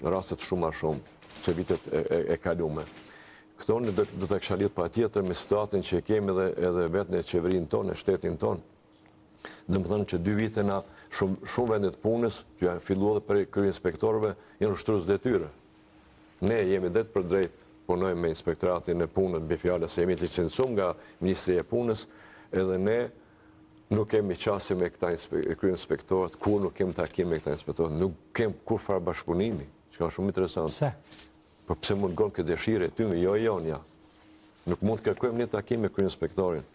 në rastet shumë a shumë, se vitet e kalume. Këto do të kisha lidhë patjetër me situatën që kemi edhe vetë në qeverinë tonë, në shtetin tonë. Dhe më thënë që 2 vite na shumë vendet punës, që janë fillu edhe për kryeinspektorëve, janë ushtrues detyre. Ne jemi drejt për drejt, punojmë me inspektoratin e punës, me fjalë se jemi të licencum nga Ministria e Punës, edhe ne nuk kemi qasje me këta kryeinspektorët, kur nuk kemi takim me këta inspektorët, nuk kemi kur farë bashkëpunimi, që ka shumë interesant. Pse? Por pse mund gon këtë dëshirë e tyme, jo jonja. Nuk mund të kërkojmë një takim me kryeinspektorin,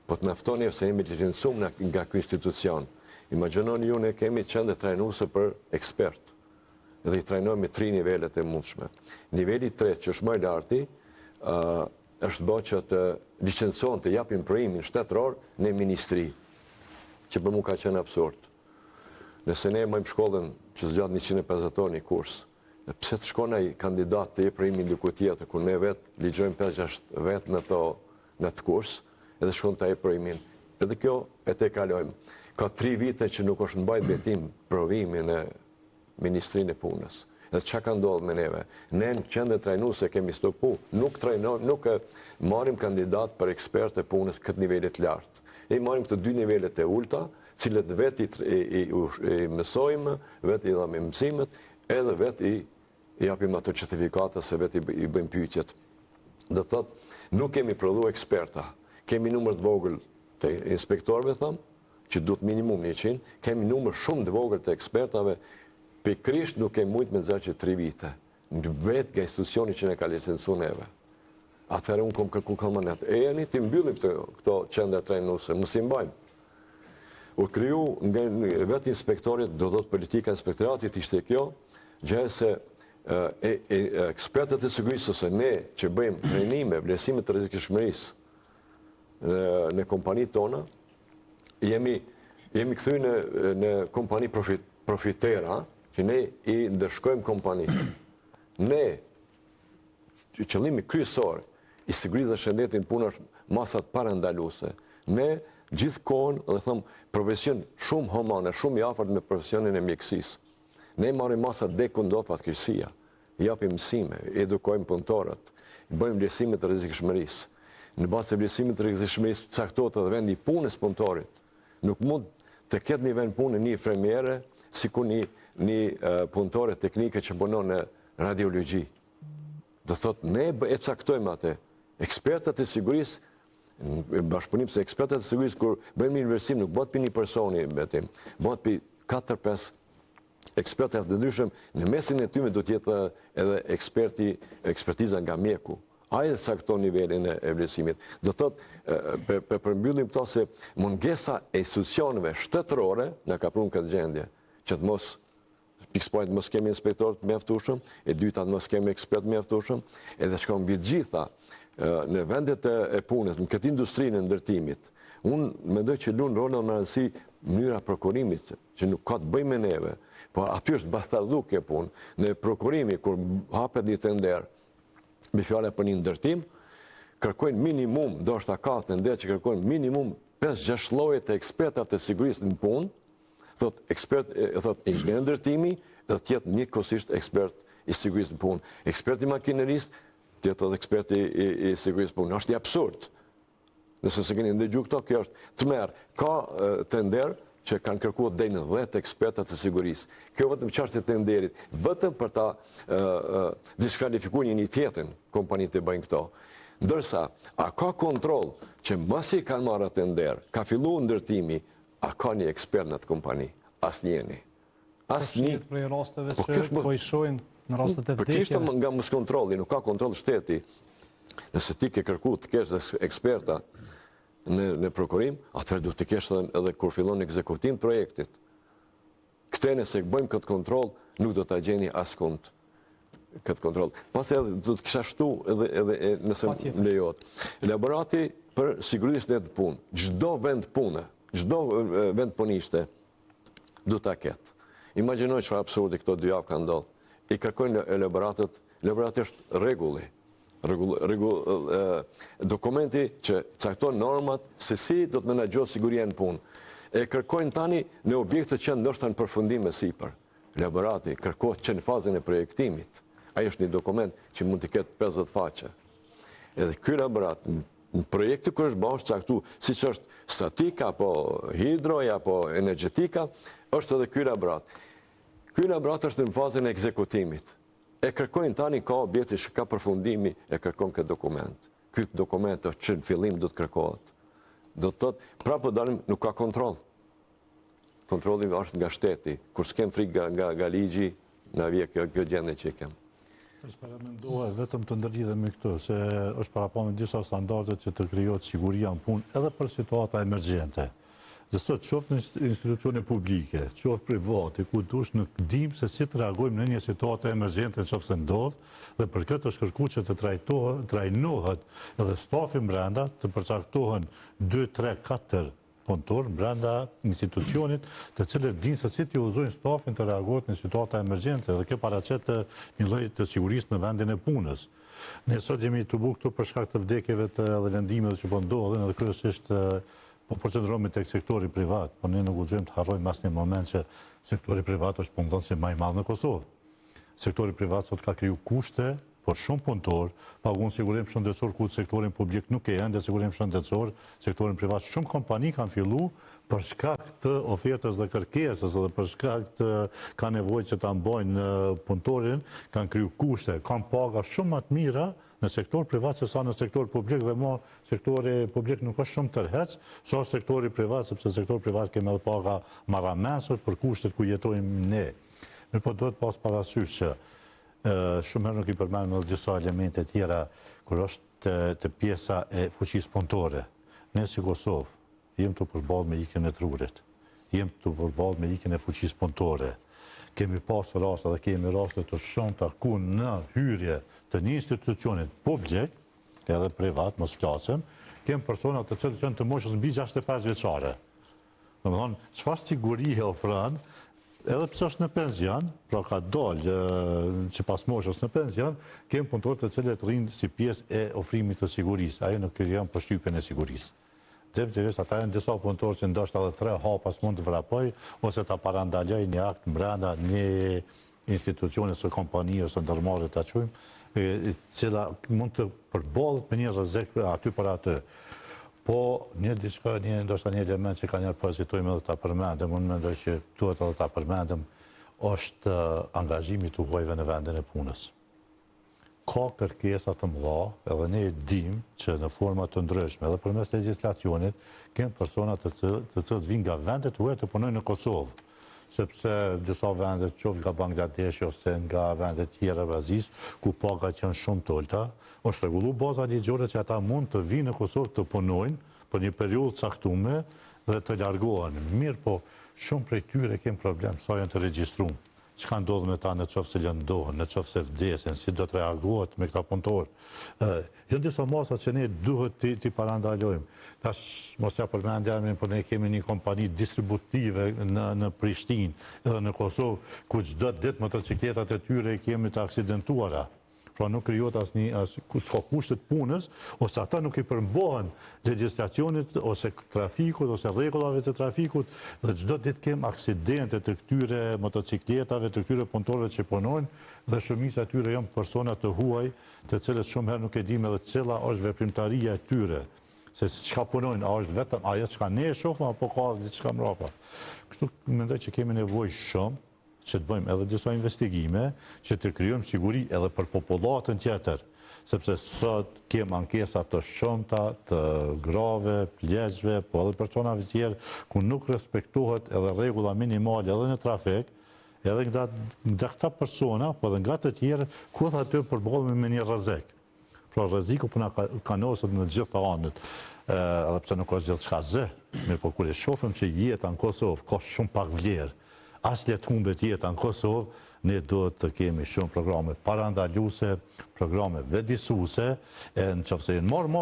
po të naftoni se jemi të licencum nga ky institucion. Imagjinoni ju, ne kemi qendër trajnuese për ekspert, dhe i trajnojmë me 3 nivelet e mundshme. Niveli 3, që është më i larti, është bërë që të licencon të japim provimin shtetëror në ministri, që për mu ka qenë absurd. Nëse ne mëjmë shkollën që zgjat 150 orë një kurs, pse të shkon ai kandidat të jep provimin diku tjetër, kur ne vetë ligjojmë 5-6 vetë në të kurs, edhe shkon të jep provimin. Edhe kjo e te kalojmë. Ka 3 vite që nuk është mbajt betim provimin e Ministrinë e Punës. Edhe çka ka ndodhur me neve? Ne në qendër trajnuese kemi stopu, nuk marrim kandidat për ekspert e punës këtë nivelet lartë. E marrim këto 2 nivelet e ulta, cilët vetë i mësojmë, vetë i dhamë mësimet, edhe vetë i japim ato certifikata se vetë i bëjmë pyetjet. Do thotë, nuk kemi prodhu eksperta. Kemi numër të vogël të inspektorëve, thamë, që duhet minimum 100, kemi numër shumë të vogël të ekspertave, pikërisht nuk kemi mujtë me nxjerrë 3 vite. Në vetë nga institucioni që ne ka licencu neve. Atëherë unë kom kërku komandat. E jeni ti mbyllim këto qendra trajnuese, mos i mbajmë. U kriju nga vetë inspektorit, do thotë politika inspektoratit ishte kjo, gjë se ekspertët e sigurisë ose ne që bëjmë trajnime, vlerësime të rrezikshmërisë në kompanitë tona, jemi kthyer në kompani profitera, që ne i ndërshkojmë kompanitë. Ne, qëllimi kryesor i sigurisë dhe shëndetit punë është masat parandaluese. Ne gjithkohën, dhe thëmë, profesion shumë humane, shumë i afërt me profesionin e mjekësisë. Ne marrim masat dhe ku ndodh fatkeqësia, japim mësime, edukojmë punëtorët, bëjmë vlerësime të rrezikshmërisë. Në bazë të vlerësimit të rrezikshmërisë caktohet edhe vendi i punës punëtorit. Nuk mund të ketë një vend punë një infirmiere, sikur një punëtore teknike që punon në radiologji. Do thotë ne e caktojmë atë. Ekspertët e sigurisë, bashkëpunim se ekspertët e sigurisë kur bëjmë një vlerësim nuk bëhet për një personi vetëm, bëhet për 4-5 ekspertët të ndryshëm, në mesin e tyre do të jetë edhe ekspertiza nga mjeku. Ai sakton nivelin e vlerësimit. Do thotë përmbyllim këto se mungesa e institucioneve shtetërore na ka prunë këtë gjendje, që të mos pikëspoint mos kemi inspektorë të mjaftueshëm, e dyta mos kemi ekspertë të mjaftueshëm, edhe shkon mbi të gjitha në vendet e punës, në këtë industrinë e ndërtimit. Unë mendoj që luan rolin në rëndësi mënyra prokurimit, që nuk ka të bëjë me neve, po aty është bastardhuke punë. Në prokurimi, kur hapet një tender, me fjala për një ndërtim, kërkojnë minimum, ndoshta ka tender që kërkojnë minimum 5-6 lloje të ekspertave të sigurisë në punë, thot inxhinier ndërtimi, dhe të jetë njëkohësisht ekspert i sigurisë në punë. Ekspert i makinerisë, të jetë edhe ekspert i sigurisë në punë. Është i absurd. Nëse se keni ndëgjuar këto, kjo është të merr. Ka tender që kanë kërkuar deri në 10 eksperta të sigurisë. Kjo vetëm çështje tenderit, vetëm për ta diskvalifikuar një tjetër kompani të bëjnë këto. Ndërsa, a ka kontroll që mbasi kanë marrë tender, ka filluar ndërtimi, a ka një ekspert në atë kompani? Asnjëni. Asnjë. Për rasteve që po i shohin në rastet e vdekjeve. Kishte nga mos kontrolli, nuk ka kontroll shteti. Nëse ti ke kërkuar të kesh eksperta në prokurim, atëherë duhet të kesh edhe kur fillon ekzekutim projektit. Këtë nëse bëjmë këtë kontroll, nuk do ta gjeni askund këtë kontroll. Pas edhe do të kisha shtu edhe nëse lejohet. Elaborati për sigurisë në punë. Çdo vend pune, çdo vend puniste do ta ketë. Imagjinoj çfarë absurdi këto 2 javë kanë ndodhur. I kërkojnë elaborati është rregulli. Dokumenti që cakton normat se si do të menaxhohet siguria në punë. E kërkojnë tani në objekte që ndoshta në përfundim me sipër. elaborati kërkohet që në fazën e projektimit. Ai është një dokument që mund të ketë 50 faqe. Edhe ky elaborat në projekti kur është bashkë caktu, siç është statika, apo hidroja, apo energjetika, është edhe ky elaborat. Ky elaborat është në fazën e ekzekutimit. E kërkojnë tani ka objekti që ka përfundimi, e kërkon këtë dokument. Ky dokument është që në fillim do të kërkohet. Do të thotë, prapë dalim nuk ka kontroll. Kontrolli është nga shteti, kur s'kem frikë nga ligji, na vje kjo gjendje që kem. Është paramendohet vetëm të ndërlidhe me këtë, se është parapame disa standardet që të krijohet siguria në punë edhe për situata emergjente. Dhe sot qoftë në institucione publike, qoftë private, ku dush në dim se si të reagojmë në një situata emergjente në qoftë se ndodhë, dhe për këtë është kërkuar që të trajnohet edhe stafi brenda, të përcaktohen 2, 3, 4 punëtor brenda institucionit, të cilët dinë se si të uzojnë stafin të reagohet në situata emergjente, dhe kjo paraqet një lloj të sigurisë në vendin e punës. Ne sot jemi të bukur këtu për shkak të vdekjeve dhe lëndimeve që po ndodhin, edhe kryesisht po përqendrohemi tek sektori privat, po ne nuk guxojmë të harrojmë asnjë moment që sektori privat është punëdhënësi më i madh në Kosovë. Sektori privat sot ka kriju kushte, por shumë punëtor, paguën sigurim shëndetësor, ku sektorin publik nuk e ende sigurim shëndetësor, sektorin privat shumë kompani kanë fillu për shkak të ofertës dhe kërkesës dhe për shkak të ka nevojë që ta mbajnë punëtorin, kanë kriju kushte, kanë paga shumë më të mira në sektor privat se sa në sektor publik, dhe mo sektori publik nuk është shumë tërheq, sa sektori privat, sepse sektor privat kemi edhe paga marramensur për kushtet ku jetojmë ne. Mirë po duhet pas parasysh që shumë herë nuk i përmendëm edhe disa elemente tjera kur është të pjesa e fuqisë punëtore. Ne si Kosovë jemi të përballë me ikjen e trurit. Jemi të përballë me ikjen e fuqisë punëtore. Kemi pas raste dhe kemi raste të shumta ku në hyrje të një institucionit publik, edhe privat, mos flasim, kemi persona të cilët janë të moshës mbi 65 vjeçare. Domethënë, çfarë sigurie ofron, edhe pse është në penzion, pra ka dalë që pas moshës në penzion, kemi punëtorë të cilët rrinë si pjesë e ofrimit të sigurisë. Ajo nuk krijon përshtypjen e sigurisë. Definitivisht ata janë disa punëtorë që ndoshta edhe 3 hapas mund të vrapoj ose ta parandaloj një akt brenda një institucioni ose kompanie ose ndërmarrje ta quajmë, e cila mund të përballet me një rrezik aty për aty. Po një ndoshta një element që ka njerë po hezitojmë edhe ta përmendem, unë mendoj që duhet edhe ta përmendem, është angazhimi të huajve në vendin e punës. Ka kërkesa të mëdha, edhe ne e dim që në forma të ndryshme, edhe përmes legjislacionit, kemi persona të cilët vinë nga vendet huaja të punojnë në Kosovë, sepse disa vendet qoftë nga Bangladeshi ose nga vendet tjera Brazis, ku pagat janë shumë të ulta, është rregulluar baza ligjore që ata mund të vinë në Kosovë të punojnë për një periudhë caktuar dhe të largohen. Mirë, po shumë prej tyre kemë problem sa janë të regjistruar. Çka ndodh me ta në qoftë se lëndohen, në qoftë se vdesin, si do të reagohet me këta punëtorë. Janë disa masa që ne duhet t'i parandalojmë. Tash mos ja përmend emrin, por ne kemi një kompani distributive në Prishtinë edhe në Kosovë, ku çdo ditë motocikletat e tyre kemi të aksidentuara. Pra nuk krijohet s'ka kushtet punës, ose ata nuk i përmbohen legjislacionit ose trafikut ose rregullave të trafikut, dhe çdo ditë kem aksidente të këtyre motocikletave, të këtyre punëtorëve që punojnë, dhe shumica e tyre janë persona të huaj, të cilët shumë herë nuk e dim edhe cila është veprimtaria e tyre. Se çka punojnë, a është vetëm ajo çka ne e shohim apo ka diçka mbrapa. Kështu mendoj që kemi nevojë shumë që të bëjmë edhe disa investigime, që të krijojmë siguri edhe për popullatën tjetër, sepse sot kem ankesa të shumta, të grave, pleqshve, po edhe personave tjerë, ku nuk respektohet edhe rregulla minimale edhe në trafik, edhe nga këta persona, po edhe nga të tjerë, ku edhe aty përballemi me një rrezik. Pra rreziku po na kanoset në të gjitha anët, edhe pse nuk është gjithçka zë, mirë po kur e shohim që jeta në Kosovë ka shumë pak vlerë, as le të humbet jeta në Kosovë, ne duhet të kemi shumë programe parandaluese, programe vëdësuese, në qoftë se janë marrë